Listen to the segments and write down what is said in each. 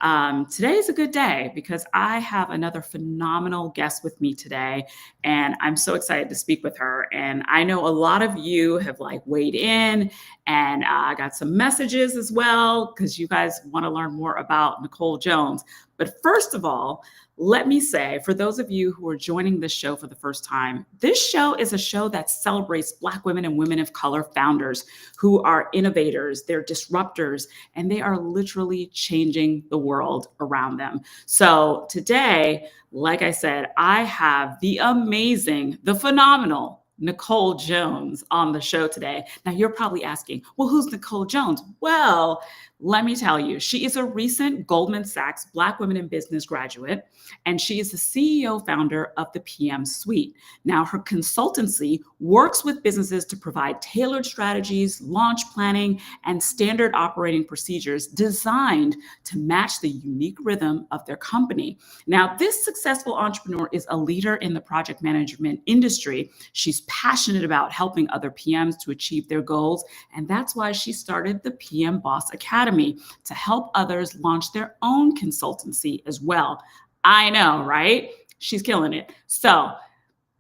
Today is a good day because I have another phenomenal guest with me today, and I'm so excited to speak with her. And I know a lot of you have like weighed in, and I got some messages as well because you guys want to learn more about Nicole Jones. But first of all, let me say, for those of you who are joining this show for the first time, this show is a show that celebrates Black women and women of color founders who are innovators, they're disruptors, and they are literally changing the world around them. So today, like I said, I have the amazing, the phenomenal Nicole Jones on the show today. Now, you're probably asking, well, who's Nicole Jones? Well, let me tell you, she is a recent Goldman Sachs Black Women in Business graduate, and she is the CEO founder of the PM Suite. Now, her consultancy works with businesses to provide tailored strategies, launch planning, and standard operating procedures designed to match the unique rhythm of their company. Now, this successful entrepreneur is a leader in the project management industry. She's passionate about helping other PMs to achieve their goals, and that's why she started the PM Boss Academy to help others launch their own consultancy as well. I know, right? She's killing it. So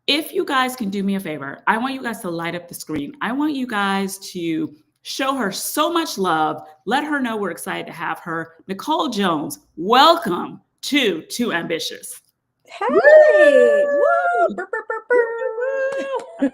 if you guys can do me a favor, I want you guys to light up the screen. I want you guys to show her so much love. Let her know we're excited to have her. Nicole Jones, welcome to Too Ambitious. Hey! Woo! Burr, burr, burr, burr.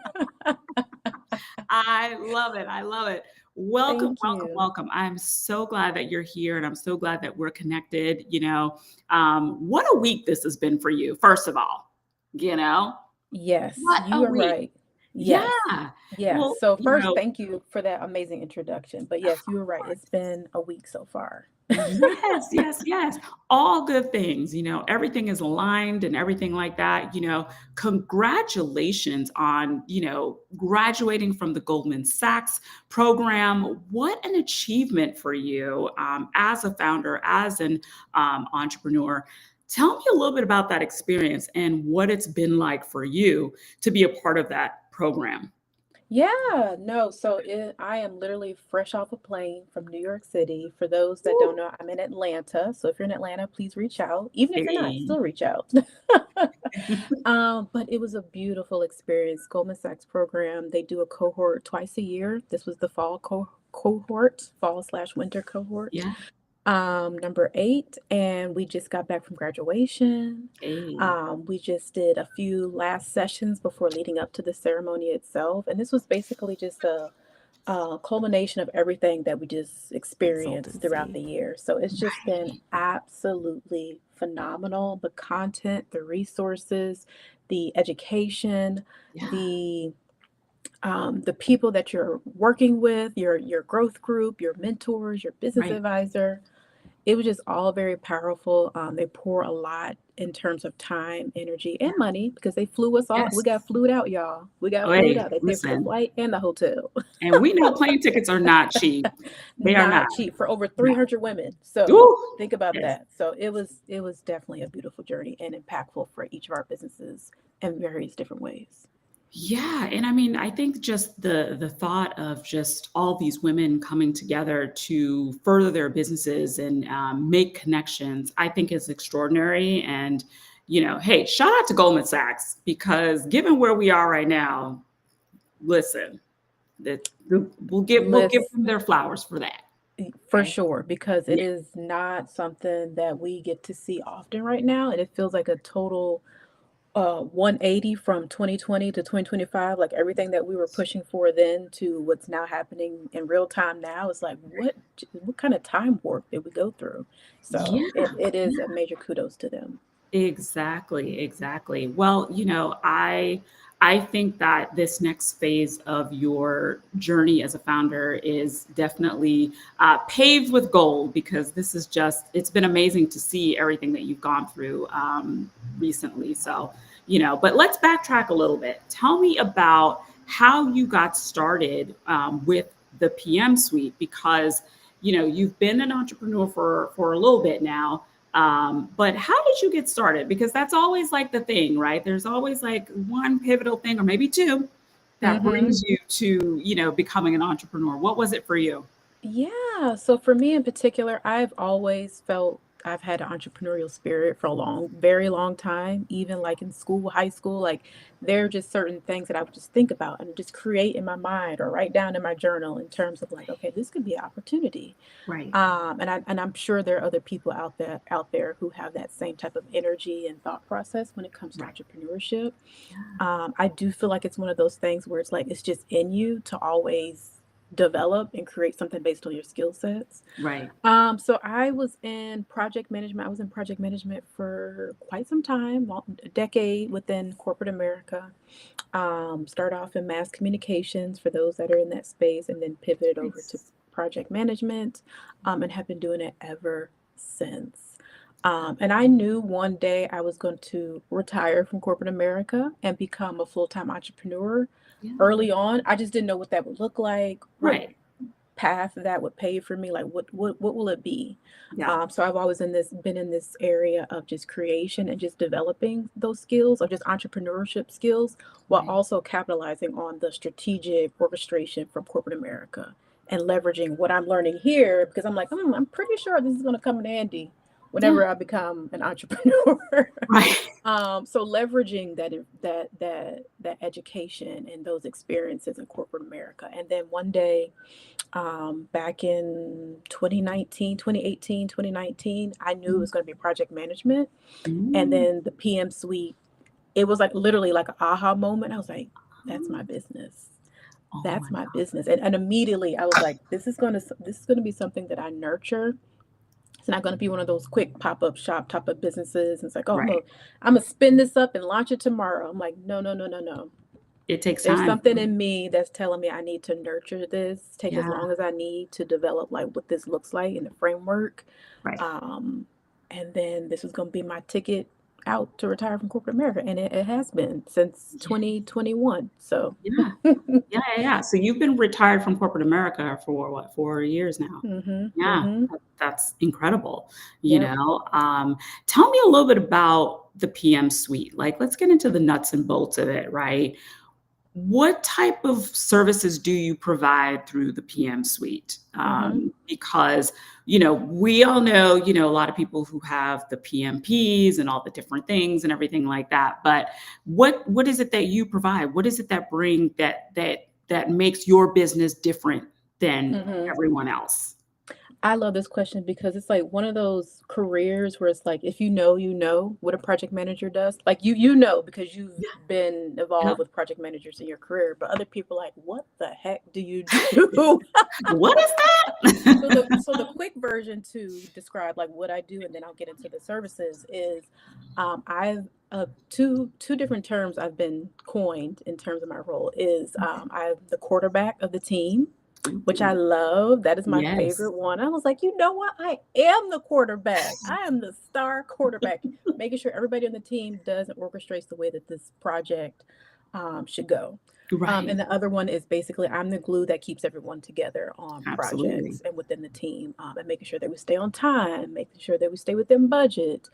I love it. I love it. Welcome, Thank welcome, you. welcome. I'm so glad that you're here and I'm so glad that we're connected. What a week this has been for you, first of all. Yes, What a you are week. right. Yeah. Yes. Yes. Well, So first, thank you for that amazing introduction. But yes, you were right. It's been a week so far. yes, yes, yes. All good things, everything is aligned and everything like that. Congratulations on, graduating from the Goldman Sachs program. What an achievement for you as a founder, as an entrepreneur. Tell me a little bit about that experience and what it's been like for you to be a part of that program. Yeah, no. I am literally fresh off a plane from New York City. For those that don't Woo. know, I'm in Atlanta. So if you're in Atlanta, please reach out. Even if you're not, Hey. still reach out. But it was a beautiful experience. Goldman Sachs program, they do a cohort twice a year. This was the cohort, fall/winter cohort, Yeah. number 8, and we just got back from graduation. Hey. We just did a few last sessions before leading up to the ceremony itself, and this was basically just a culmination of everything that we just experienced throughout Consultancy. the year. So it's just been Right. absolutely phenomenal. The content, the resources, the education, Yeah. the the people that you're working with, your growth group, your mentors, your business Right. advisor. It was just all very powerful. They pour a lot in terms of time, energy, and money because they flew us all. We Yes. got flued out, y'all. We got Oh, flued hey, out. They paid for the listen, flight and the hotel. and we know plane tickets are not cheap. They are not. Not cheap for over No. 300 women. So Ooh, think about yes. that. So it was definitely a beautiful journey and impactful for each of our businesses in various different ways. Yeah, and I mean, I think just the thought of just all these women coming together to further their businesses and make connections, I think is extraordinary. And hey, shout out to Goldman Sachs because given where we are right now, listen, that we'll give List them their flowers for that. for Okay. sure, because it Yeah. is not something that we get to see often right now. And it feels like a total 180 from 2020 to 2025, like everything that we were pushing for then to what's now happening in real time now is like what kind of time warp did we go through? So Yeah. it is a major kudos to them. Exactly, exactly. Well, I think that this next phase of your journey as a founder is definitely paved with gold because it's been amazing to see everything that you've gone through recently. So, but let's backtrack a little bit. Tell me about how you got started with the PM suite because, you've been an entrepreneur for a little bit now. But how did you get started? Because that's always like the thing, right? There's always like one pivotal thing or maybe two that Hmm. brings you to, becoming an entrepreneur. What was it for you? Yeah. So for me in particular, I've always felt I've had an entrepreneurial spirit for a very long time, even like in school, high school. Like there are just certain things that I would just think about and just create in my mind or write down in my journal in terms of like, okay, this could be an opportunity. Right. And I'm sure there are other people out there who have that same type of energy and thought process when it comes to Right. entrepreneurship. Yeah. I do feel like it's one of those things where it's like it's just in you to always develop and create something based on your skill sets. Right. So I was in project management. I was in project management for quite some time, a decade within corporate America. Start off in mass communications for those that are in that space, and then pivoted over to Nice. project management, and have been doing it ever since. And I knew one day I was going to retire from corporate America and become a full-time entrepreneur. Yeah. Early on, I just didn't know what that would look like, what Right. path that would pay for me, like what will it be? Yeah. So I've always been in this area of just creation and just developing those skills or just entrepreneurship skills while Right. also capitalizing on the strategic orchestration from corporate America and leveraging what I'm learning here because I'm like, I'm pretty sure this is going to come in handy Yeah. whenever I become an entrepreneur. Right. So leveraging that education and those experiences in corporate America, and then one day back in 2019, 2018, 2019, I knew it Mhm. was going to be project management. And Mm. then the PM Suite, it was like literally like an aha moment. I was like, that's my business. Oh That's my my God. business. And immediately I was like, this is going to be something that I nurture. It's not going to be one of those quick pop-up shop type of businesses. It's like, oh, Right. I'm gonna spin this up and launch it tomorrow. I'm like, no, no, no, no, no. It takes There's time. something in me that's telling me I need to nurture this, take as Yeah. long as I need to develop like what this looks like in the framework. Right. Um, and then this is going to be my ticket out to retire from corporate America. And it has been since Yay. 2021. So, Yeah. Yeah, yeah, yeah. So you've been retired from corporate America for what, 4 years now? hmm Yeah, hmm that's incredible, you yep. know? Tell me a little bit about the PM Suite. Like, let's get into the nuts and bolts of it, right? What type of services do you provide through the PM Suite? hmm Because, we all know, a lot of people who have the PMPs and all the different things and everything like that. But what is it that you provide? What is it that that makes your business different than hmm everyone else? I love this question because it's like one of those careers where it's like if you know what a project manager does. Like you know because you've Yeah. been Yep. involved with project managers in your career, but other people are like, what the heck do you do? What is So the that? so the quick version to describe like what I do, and then I'll get into the services is I've two different terms I've been coined in terms of my role is I'm the quarterback of the team, which I Ooh, love. That is my yes. favorite one. I was like, you know what? I am the quarterback. I am the star quarterback, making sure everybody on the team does and orchestrates the way that this project should go. And Right. the other one is basically I'm the glue that keeps everyone together on Absolutely. projects and within the team, and making sure that we stay on time, making sure that we stay within budget,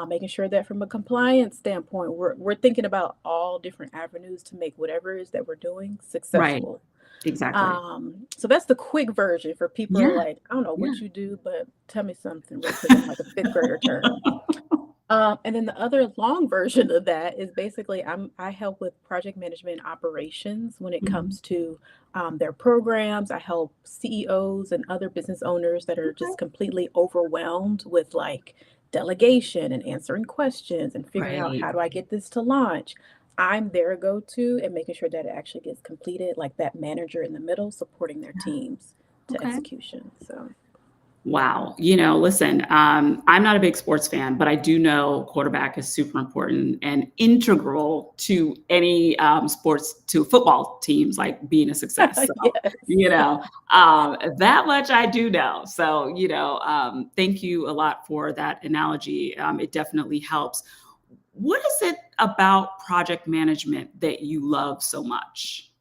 making sure that from a compliance standpoint, we're thinking about all different avenues to make whatever it is that we're doing Right. successful. Exactly. So that's the quick version for people who are Yeah. like, I don't know Yeah. what you do, but tell me something real quick in like a fifth grader term. And then the other long version of that is basically I help with project management operations when it Mhm. comes to their programs. I help CEOs and other business owners that are Okay. just completely overwhelmed with like delegation and answering questions and figuring out Right. how do I get this to launch. I'm their go-to and making sure that it actually gets completed, like that manager in the middle supporting their Yeah. teams to Okay. execution. So, Wow. Listen, I'm not a big sports fan, but I do know quarterback is super important and integral to any sports, to football teams, like being a success. So, yes. that much I do know. So, thank you a lot for that analogy. It definitely helps. What is it about project management that you love so much?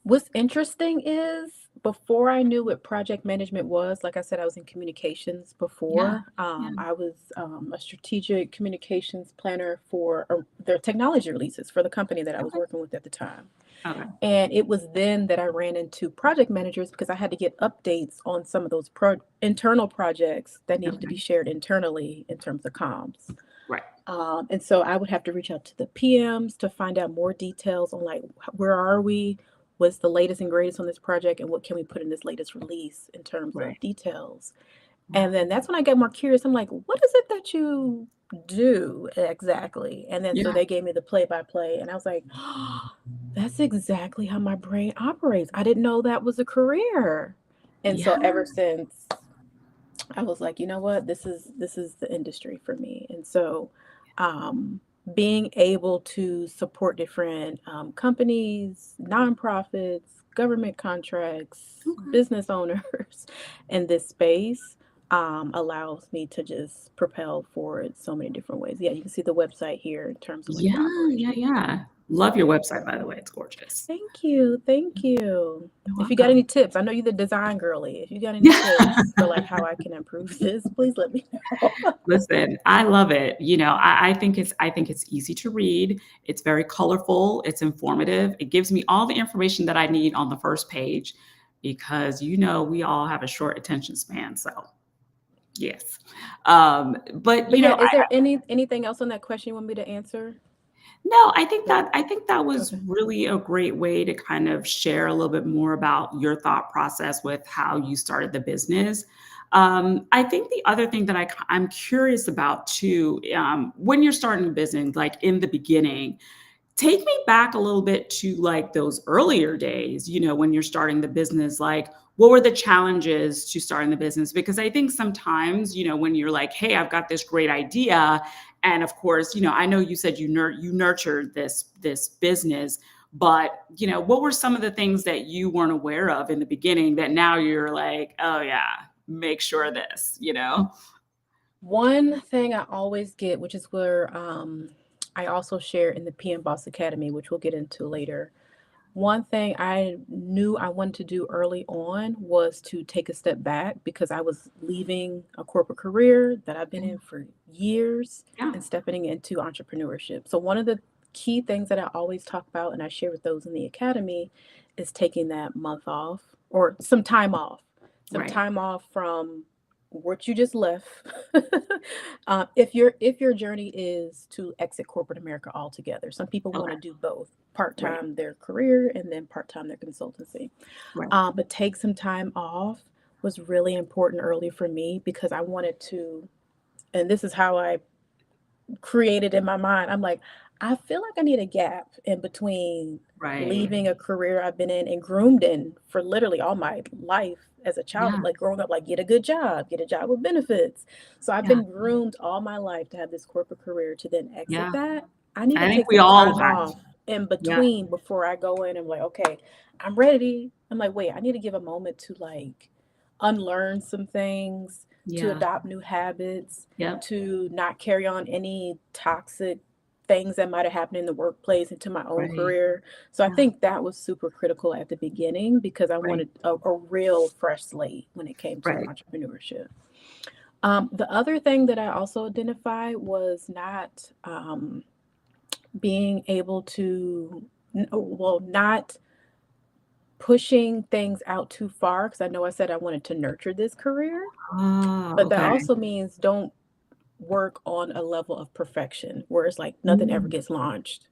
What's interesting is before I knew what project management was, like I said, I was in communications Yeah. before. Yeah. I was a strategic communications planner for their technology releases for the company that I was Okay. working with at the time. Okay. And it was then that I ran into project managers because I had to get updates on some of those internal projects that needed to be Okay. shared internally in terms of comms. Right. And so I would have to reach out to the PMs to find out more details on like where are we, what's the latest and greatest on this project, and what can we put in this latest release in terms Right. of details. Yeah. And then that's when I got more curious. I'm like, what is it that you do exactly? And then so Yeah. they gave me the play by play, and I was like, that's exactly how my brain operates. I didn't know that was a career. And Yeah. so ever since I was like, you know what, this is the industry for me. And so um being able to support different companies, nonprofits, government contracts, Okay. business owners in this space allows me to just propel forward so many different ways. Yeah, you can see the website here in terms of like Yeah. the Yeah. operation. Yeah. Love your website, by the way. It's gorgeous. Thank you. Thank you. You're If you got any welcome. tips, I know you're the design girly. If you got any tips for like how I can improve this, please let me know. Listen, I love it. I think it's easy to read. It's very colorful. It's informative. It gives me all the information that I need on the first page because we all have a short attention span. So yes, but But yeah, is there anything else on that question you want me to answer? no, Like, I think that was okay. really a great way to kind of share a little bit more about your thought process with how you started the business. I think the other thing that I'm curious about too, when you're starting a business, like in the beginning, take me back a little bit to like those earlier days, when you're starting the business, like what were the challenges to starting the business? Because I think sometimes, when you're like, hey, I've got this great idea. And of course, I know you said you nurtured this business, but what were some of the things that you weren't aware of in the beginning that now you're like, oh yeah, make sure of this? One thing I always get, which is where I also share in the PM Boss Academy, which we'll get into later. One thing I knew I wanted to do early on was to take a step back because I was leaving a corporate career that I've been in for years Yeah. and stepping into entrepreneurship. So, one of the key things that I always talk about and I share with those in the academy is taking that month off or some Right. time off from what you just left. If your journey is to exit corporate America altogether, some people want Okay. to do both Right. part-time their career and then part-time their consultancy. Right. But take some time off was really important early for me because I wanted to, and this is how I created in my mind. I'm like, I feel like I need a gap in between Right. leaving a career I've been in and groomed in for literally all my life as a child, Yeah. like growing up, like get a job with benefits. So I've Yeah. been groomed all my life to have this corporate career to then exit Yeah. that. I need to I think take we some all time have. off in Yeah. between before I go in and like, okay, I'm ready. I'm like, wait, I need to give a moment to like unlearn some things, to Yeah. adopt new habits, Yep. to not carry on any toxic things that might have happened in the workplace into my own Right. career. So I Yeah. think that was super critical at the beginning because I Right. wanted a real fresh slate when it came to Right. entrepreneurship. The other thing that I also identified was not being able to, well, not pushing things out too far because I know I said I wanted to nurture this career, Ah, but that okay. also means don't work on a level of perfection where it's like nothing ever Mm, gets launched.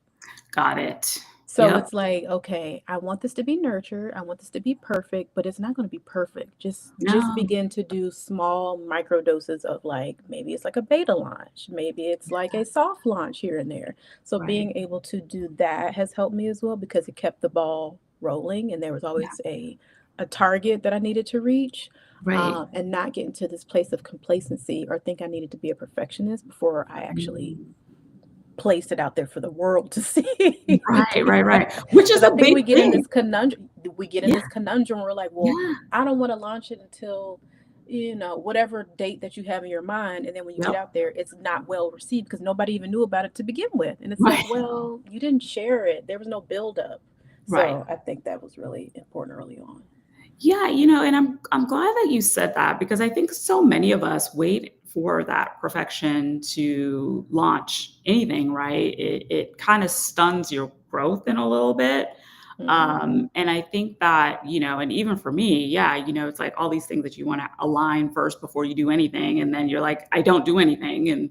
got it. So Yep. it's like, okay, I want this to be nurtured. I want this to be perfect, but it's not going to be perfect. Just No. begin to do small micro doses of like maybe it's like a beta launch, maybe it's like a soft launch here and there. So Right. being able to do that has helped me as well because it kept the ball rolling and there was Yeah. always a target that I needed to reach. Right. And not get into this place of complacency or think I needed to be a perfectionist before I actually Mm. placed it out there for the world to see. Right, right, right. Which is Because I a think big we get in thing. this conundrum. We get in Yeah. this conundrum. We're like, well, Yeah. I don't want to launch it until, whatever date that you have in your mind. And then when you get Yep. out there, it's not well received because nobody even knew about it to begin with. And it's like, Right. well, you didn't share it. There was no buildup. Right. So I think that was really important early on. Yeah, and I'm glad that you said that because I think so many of us wait for that perfection to launch anything, right? It kind of stuns your growth in a little bit. Hmm. And I think that, and even for me, yeah, it's like all these things that you want to align first before you do anything. And then you're like, I don't do anything. And,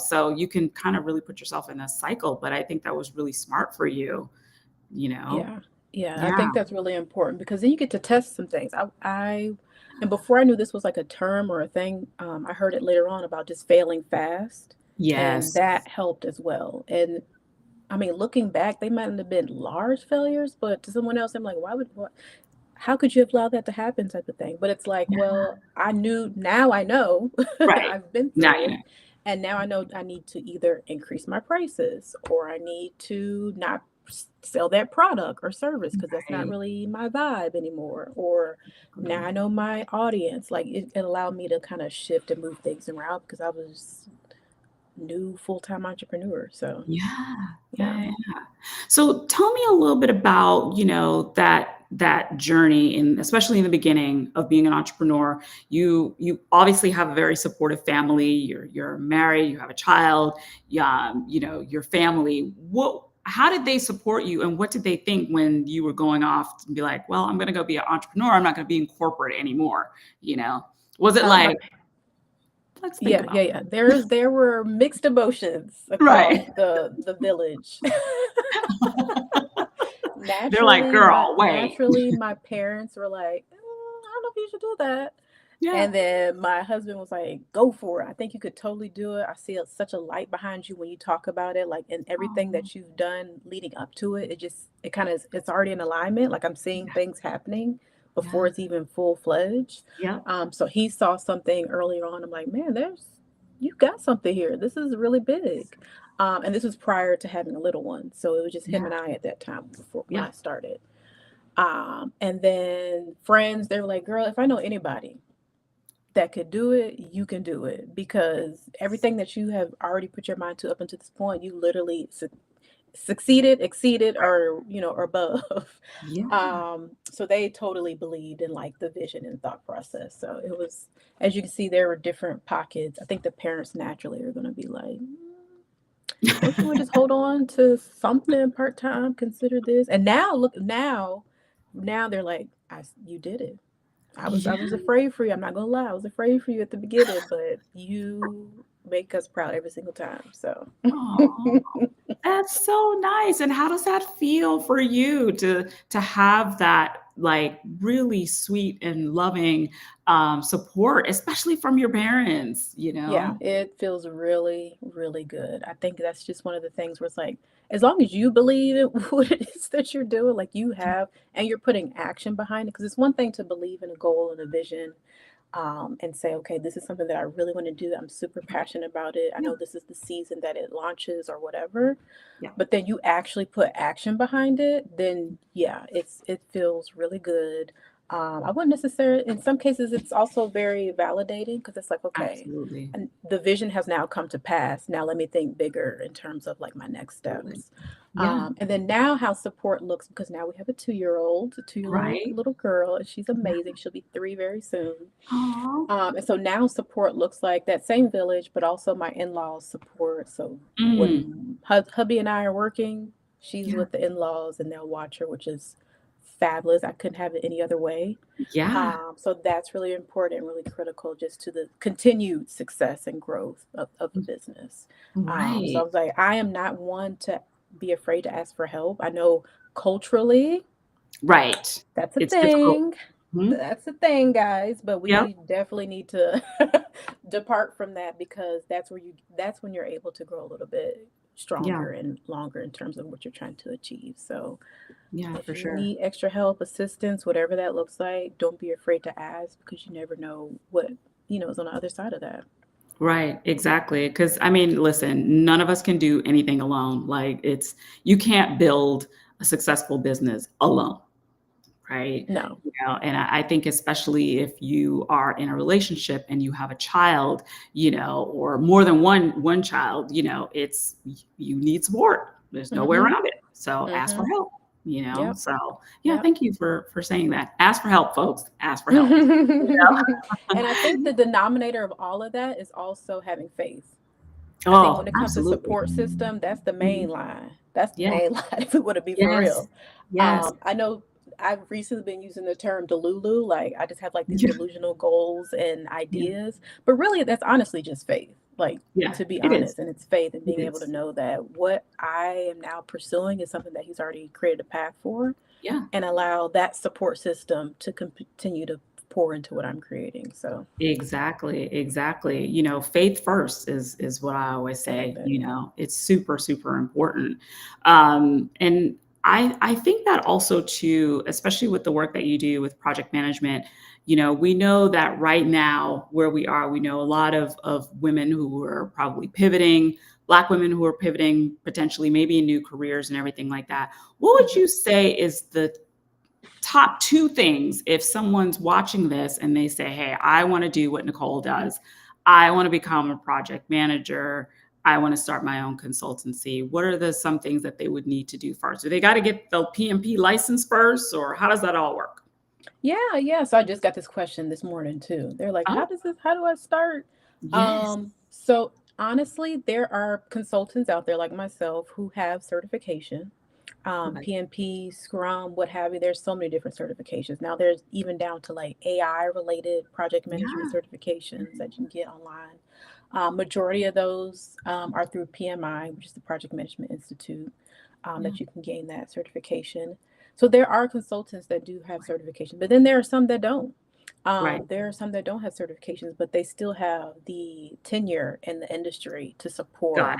so you can kind of really put yourself in a cycle. But I think that was really smart for you, you know? Yeah, yeah, I Yeah. think that's really important because then you get to test some things. And before I knew this was like a term or a thing, I heard it later on about just failing fast, and Yes. that helped as well. And I mean, looking back, they might not have been large failures, but to someone else, I'm like, how could you have allowed that to happen type of thing? But it's like, Yeah. well, I knew, now I know, Right. I've been Now through you it. know. And now I know I need to either increase my prices or I need to not sell that product or service because that's not Right. really my vibe anymore. Or now I Agree. know my audience. Like it allowed me to kind of shift and move things around because I was new full-time entrepreneur. So Yeah. yeah. Yeah, yeah, yeah. So tell me a little bit about, that journey in especially in the beginning of being an entrepreneur. You obviously have a very supportive family. You're married, you have a child, your family. How did they support you and what did they think when you were going off to be like, well, I'm gonna go be an entrepreneur, I'm not gonna be in corporate anymore, you know? Was it My like, let's think Yeah, about yeah, yeah. There were mixed emotions it. across Right. the village. They're like, girl, wait. Naturally, my parents were like, I don't know if you should do that." Yeah. And then my husband was like, "Go for it. I think you could totally do it. I see such a light behind you when you talk about it, like, and everything Oh, that you've done leading up to it. It kind of it's already in alignment. Like I'm seeing yeah. things happening before Yeah. it's even full fledged." Yep. So he saw something earlier on. I'm like, "Man, you got something here. This is really big." And this was prior to having a little one, so it was just him Yeah. and I at that time before when I Yep. started. And then friends, they were like, "Girl, if I know anybody that could do it, you can do it because everything that you have already put your mind to up until this point, you literally succeeded, exceeded, Right. or or above." Yeah. So they totally believed in like the vision and thought process. So it was, as you can see, there were different pockets. I think the parents naturally are going to be like, don't you want to just hold on to something part time? Consider this. And now, look, now they're like, you did it. I was Yeah. afraid for you. I'm not gonna lie. I was afraid for you at the beginning, but you make us proud every single time. So Aw, that's so nice, and how does that feel for you to have that, like, really sweet and loving, support, especially from your parents, you yeah, know? it feels really, really good. I think that's just one of the things where it's like, as long as you believe in what it is that you're doing, like you have, and you're putting action behind it, because it's one thing to believe in a goal and a vision, and say, okay, this is something that I really want to do. I'm super Right. passionate about it. I Yeah. know this is the season that it launches or whatever. Yeah. But then you actually put action behind it, then yeah, it feels really good. I wouldn't necessarily, in some cases, it's also very validating because it's like, okay, Absolutely. and the vision has now come to pass. Now let me think bigger in terms of like my next Absolutely. steps. Yeah. And then now how support looks because now we have a 2-year-old Right? little girl, and she's Yeah. amazing. She'll be 3 very soon. Aw. And so now support looks like that same village, but also my in-laws support. So Mm. when hubby and I are working, she's Yeah. with the in-laws and they'll watch her, which is fabulous. I couldn't have it any other way. Yeah. So that's really important and really critical just to the continued success and growth of the business. So I Right. was like, I am not one to be afraid to ask for help. I know culturally Right. that's a It's difficult. thing. Mhm. That's a thing, guys, but Yep. we definitely need to depart from that because that's when you're able to grow a little bit Yeah. stronger and longer in terms of what you're trying to achieve. So, Yeah, if for you sure. need extra help, assistance, whatever that looks like, don't be afraid to ask because you never know what, is on the other side of that. Right, exactly. Because I mean, listen, none of us can do anything alone. Like, you can't build a successful business alone, right? No. And I think especially if you are in a relationship and you have a child, or more than one child, you need support. There's no way Mhm. around it. So ask for Mhm. help. you know? Yep. So, yeah, Yep. thank you for saying that. Ask for help, folks. Ask for help. You And I think know? the denominator of all of that is also having faith. I think when Oh, it comes to absolutely. support system, that's the main Mhm. line. That's the Yeah. main line if we want to be for Yes. real. Yes. I know I've recently been using the term delulu, like I just have like these Yeah. delusional goals and Yeah. ideas, but really that's honestly just faith. Like Yeah. to be It is. honest, and it's faith and It being able to is. know that what I am now pursuing is something that he's already created a path for Yeah. and allow that support system to continue to pour into what I'm creating. So, Exactly, exactly. You know, faith first is what I always I like say, that. you Yeah. know, it's super, super important. And I think that also too, especially with the work that you do with project management, you know, we know that right now where we are, we know a lot of women who are probably pivoting, Black women who are pivoting potentially maybe in new careers and everything like that. What would Mhm. you say is the top two things if someone's watching this and they say, hey, I want to do what Nicole does. I want to become a project manager. I want to start my own consultancy. What are the some things that they would need to do first? Do they got to get the PMP license first, or how does that all work? Yeah, yeah. So I just got this question this morning too. They're like, Oh, how do I start? yes. So honestly, there are consultants out there like myself who have certification, Okay. PMP, Scrum, what have you. There's so many different certifications. Now there's even down to like AI related project management Yeah. certifications that you can get online. Majority of those are through PMI, which is the Project Management Institute, Yeah. that you can gain that certification. So there are consultants that do have Right. certification, but then there are some that don't. Right. There are some that don't have certifications, but they still have the tenure in the industry to Got support it.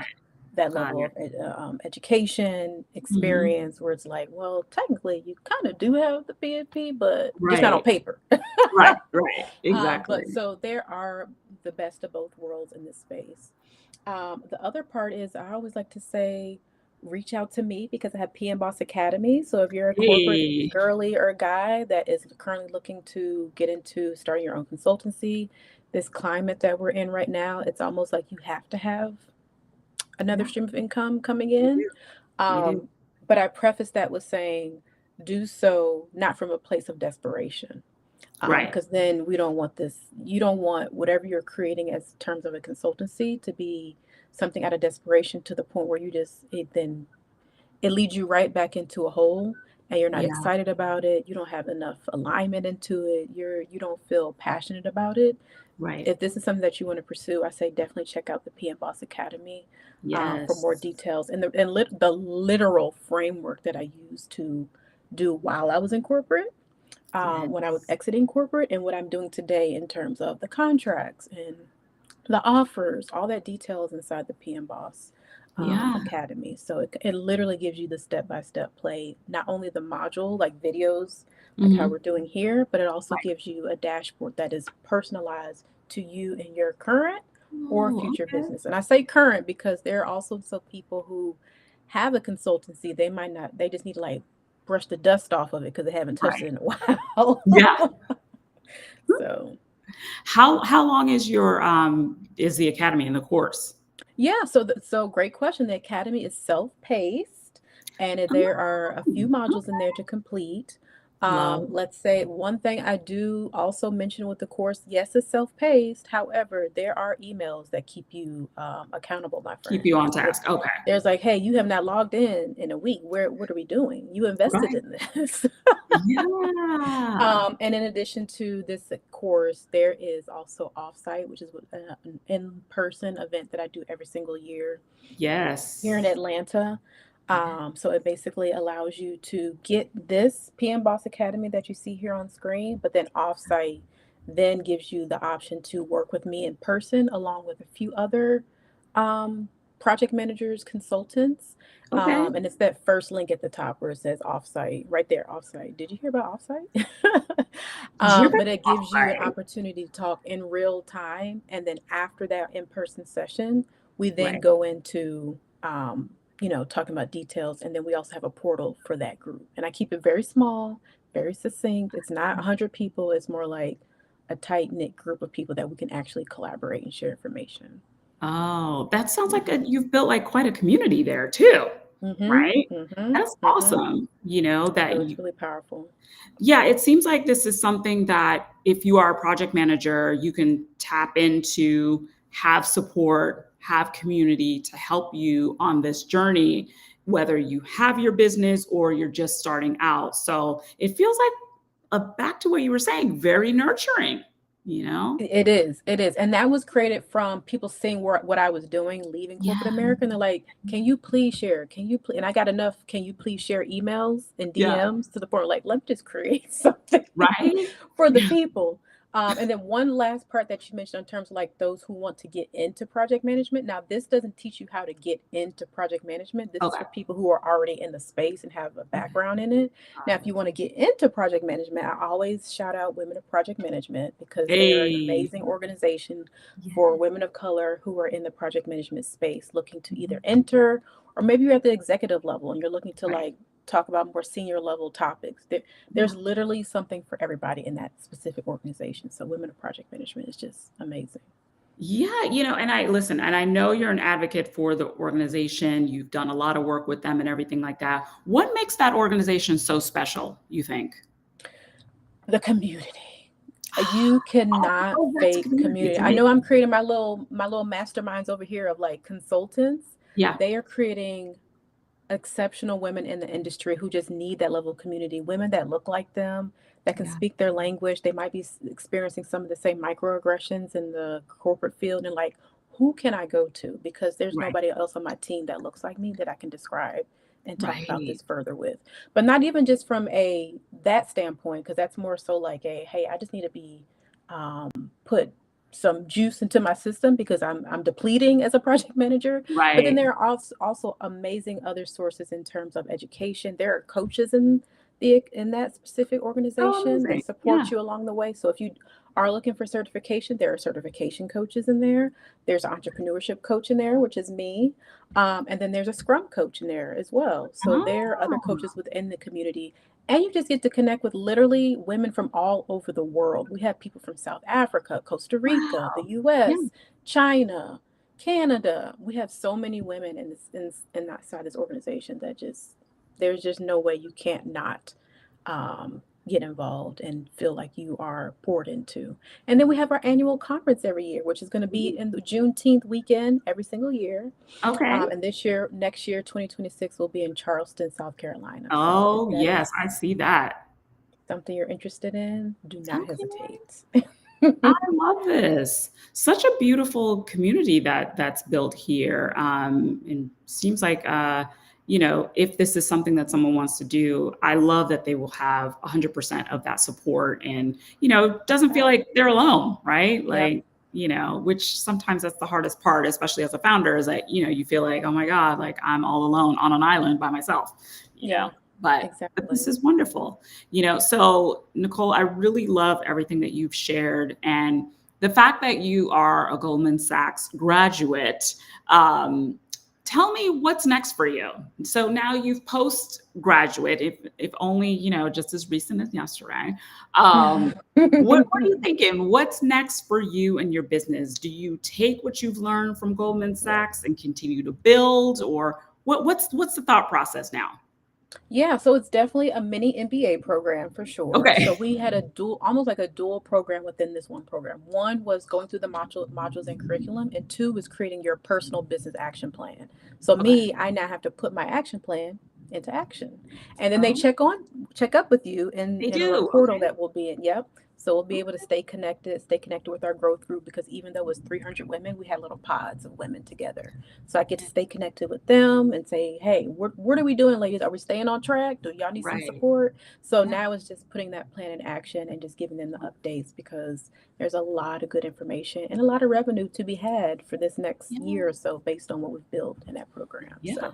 that Got level it. of education, Mhm. experience, where it's like, well, technically you kind of do have the PMP, but just not on Right. paper. Right. Right. But Exactly. so there are the best of both worlds in this space. The other part is I always like to say, reach out to me because I have PM Boss Academy. So if you're a corporate Hey. girly or guy that is currently looking to get into starting your own consultancy, this climate that we're in right now, it's almost like you have to have another Yeah. stream of income coming You in. do. You do. Um, but I preface that with saying, do so not from a place of desperation. Right. Because then we don't want this, you don't want whatever you're creating as terms of a consultancy to be something out of desperation to the point where it leads you right back into a hole and you're not Yeah. excited about it. You don't have enough alignment into it. You don't feel passionate about it. Right. If this is something that you want to pursue, I say definitely check out the PM Boss Academy for more Yes. details and the literal framework that I used to do while I was in corporate, when I was Yes. exiting corporate, and what I'm doing today in terms of the contracts and the offers, all that details inside the PM Boss Yeah. Academy. So it literally gives you the step by step play, not only the module, like videos, like how we're Mhm. doing here, but it also Right. gives you a dashboard that is personalized to you and your current or Oh, future okay. business. And I say current because there are also some people who have a consultancy. They might not, they just need to like brush the dust off of it because they haven't touched Right. it in a while. Yeah. So How long is the academy and the course? yeah, so great question. The academy is self-paced, and there are a few Oh, modules in okay. there to complete. Love. Let's say one thing I do also mention with the course, yes, it's self-paced. However, there are emails that keep you accountable, my Keep friend. you on task. Okay. There's like, hey, you have not logged in a week. What are we doing? You invested Right. in this. Yeah. And in addition to this course, there is also offsite, which is an in-person event that I do every single year here in Yes. Atlanta. Yeah. So it basically allows you to get this PM Boss Academy that you see here on screen, but then offsite then gives you the option to work with me in person along with a few other um, project managers, consultants. Okay. And it's that first link at the top where it says offsite, right there, offsite. Did you hear about offsite? Did you hear about But it gives you an offsite? opportunity to talk in real time. And then after that in person session, we then Right. go into talking about details, and then we also have a portal for that group. And I keep it very small, very succinct. It's not 100 people. It's more like a tight knit group of people that we can actually collaborate and share information. Oh, that sounds like Yeah. you've built like quite a community there too. Mhm, right? mhm, That's mhm. awesome, you know, that So you it's really powerful. yeah, it seems like this is something that if you are a project manager, you can tap into, have support, have community to help you on this journey, whether you have your business or you're just starting out. So it feels like back to what you were saying, very nurturing, you know? It is, and that was created from people seeing what I was doing, leaving corporate Yeah. America, and they're like, "Can you please share? Can you please?" And I got enough, "Can you please share?" emails and Yeah. DMs to the point like, let me just create something Right? for the Yeah. people. And then one last part that you mentioned in terms of like those who want to get into project management. Now, this doesn't teach you how to get into project management. This is Okay. for people who are already in the space and have a Okay. background in it. Now, Got if it. you want to get into project management, I always shout out Women of Project Management because they are an Hey. amazing organization Yeah. for women of color who are in the project management space looking to either Mhm. enter, or maybe you're at the executive level and you're looking to Right. like talk about more senior level topics. Yeah. There's literally something for everybody in that specific organization. So Women of Project Management is just amazing. Yeah, and I listen, and I know you're an advocate for the organization. You've done a lot of work with them and everything like that. What makes that organization so special, you think? The community. You Oh, cannot go back to fake community. community. I know Community. I'm creating my little masterminds over here of like consultants. Yeah. They are creating exceptional women in the industry who just need that level of community, women that look like them, that can Yeah. speak their language. They might be experiencing some of the same microaggressions in the corporate field, and like, who can I go to? Because there's Right. nobody else on my team that looks like me that I can describe and talk about Right. this further with. But not even just from a that standpoint, because that's more so like a, hey, I just need to be put some juice into my system because I'm depleting as a project manager. But then Right. there are also amazing other sources in terms of education. There are coaches in that specific Oh, organization that amazing. Yeah. support you along the way. So if you are looking for certification, there are certification coaches in there. There's an entrepreneurship coach in there, which is me. And then there's a scrum coach in there as well. So there are other Oh, coaches within the community. And you just get to connect with literally women from all over the world. We have people from South Africa, Costa Rica, the wow. Yeah. US, China, Canada. We have so many women in that side of this organization that just there's just no way you can't not get involved and feel like you are poured into. And then we have our annual conference every year, which is going to be Ooh, in the Juneteenth weekend every single year. okay. And this year, next year, 2026, will be in Charleston, South Carolina. So if Oh, that yes, is I see that. something you're interested in, do not Okay. hesitate. I love this. Such a beautiful community that's built here. And seems like if this is something that someone wants to do, I love that they will have 100% of that support and, doesn't feel like they're alone, right? Yep. Like, which sometimes that's the hardest part, especially as a founder, is that, you feel like, oh my God, like I'm all alone on an island by myself, you Yeah, know, but this exactly. is wonderful. So Nicole, I really love everything that you've shared and the fact that you are a Goldman Sachs graduate. Um, Tell me what's next for you. So now you've postgraduate, if only just as recent as yesterday. What are you thinking? What's next for you and your business? Do you take what you've learned from Goldman Yeah. Sachs and continue to build, or what's the thought process now? Yeah, so it's definitely a mini MBA program for sure. So Okay. we had a dual, almost like a dual program within this one program. One was going through the modules and curriculum, and two was creating your personal business action plan. So Okay. me, I now have to put my action plan into action. And then they Oh, check up with you they in a do. portal Okay. that will be in. Yep. So we'll be able to stay connected with our growth group because even though it's 300 women, we had little pods of women together. So I get to stay connected with them and say, hey, what are we doing, ladies? Are we staying on track? Do y'all need some Right. support? So Yeah. now it's just putting that plan in action and just giving them the updates because there's a lot of good information and a lot of revenue to be had for this next Yeah. year or so based on what we've built in that program. Yeah. So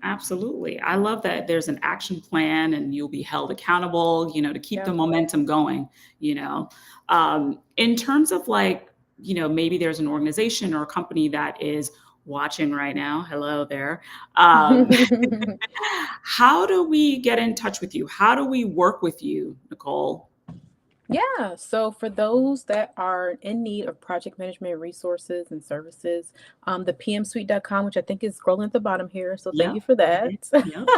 Absolutely. I love that there's an action plan and you'll be held accountable, to keep the yep. momentum going, In terms of like, maybe there's an organization or a company that is watching right now. Hello there. Um, how do we get in touch with you? How do we work with you, Nicole? Yeah, so for those that are in need of project management resources and services, the pmsuite.com, which I think is scrolling at the bottom here, so thank Yep. you for that. Okay. Yep.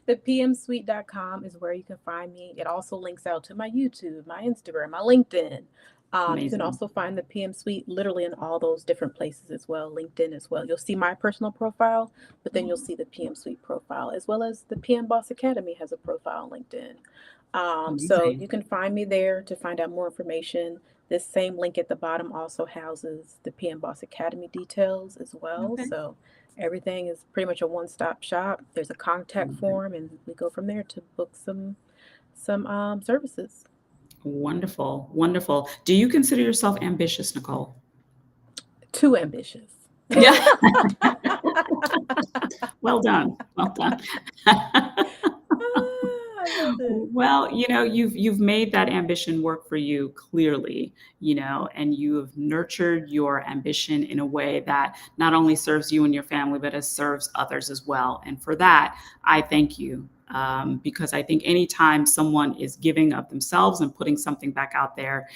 The pmsuite.com is where you can find me. It also links out to my YouTube, my Instagram, my LinkedIn. You can Amazing. also find the PM Suite literally in all those different places as well, LinkedIn as well. You'll see my personal profile, but then you'll see the PM Suite profile, as well as the PM Boss Academy has a profile on LinkedIn. So Amazing. you can find me there to find out more information. This same link at the bottom also houses the PM Boss Academy details as well. Okay. So everything is pretty much a one-stop shop. There's a contact Okay. form, and we go from there to book some services. Wonderful. Wonderful. Do you consider yourself ambitious, Nicole? Too ambitious. Yeah. Well done. Well done. I love it. Well, you've made that ambition work for you clearly, and you have nurtured your ambition in a way that not only serves you and your family, but it serves others as well. And for that, I thank you. Because I think anytime someone is giving of themselves and putting something back out there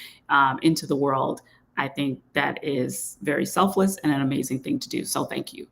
into the world, I think that is very selfless and an amazing thing to do. So thank you.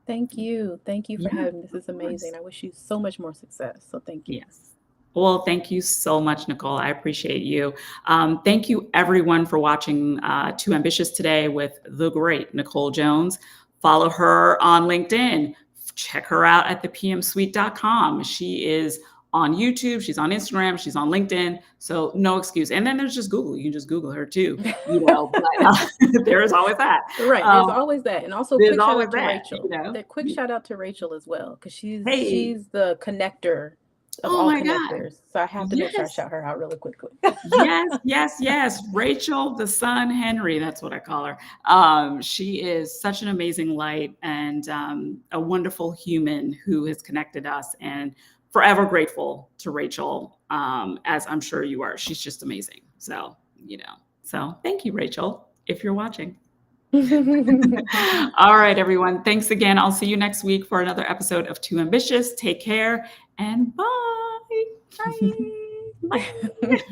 Thank you. Thank you for Yeah, having me. This of is amazing. course. I wish you so much more success. So thank you. Yes. Well, thank you so much, Nicole. I appreciate you. Thank you, everyone, for watching Too Ambitious today with the great Nicole Jones. Follow her on LinkedIn. Check her out at thepmsuite.com. She is on YouTube. She's on Instagram. She's on LinkedIn. So no excuse. And then there's just Google. You can just Google her too. But there is always that. Right. There's Um, always that. And also there's quick shout always out to that. Rachel. That quick shout out to Rachel as well, because she's Hey. she's the connector of Oh all my God. connectors. So I have to make sure I Yes. shout her out really quickly. Yes, yes, yes. Rachel, the son Henry, that's what I call her. She is such an amazing light and a wonderful human who has connected us, and forever grateful to Rachel, as I'm sure you are. She's just amazing. So thank you, Rachel, if you're watching. All right, everyone. Thanks again. I'll see you next week for another episode of Too Ambitious. Take care and bye. Bye. Bye.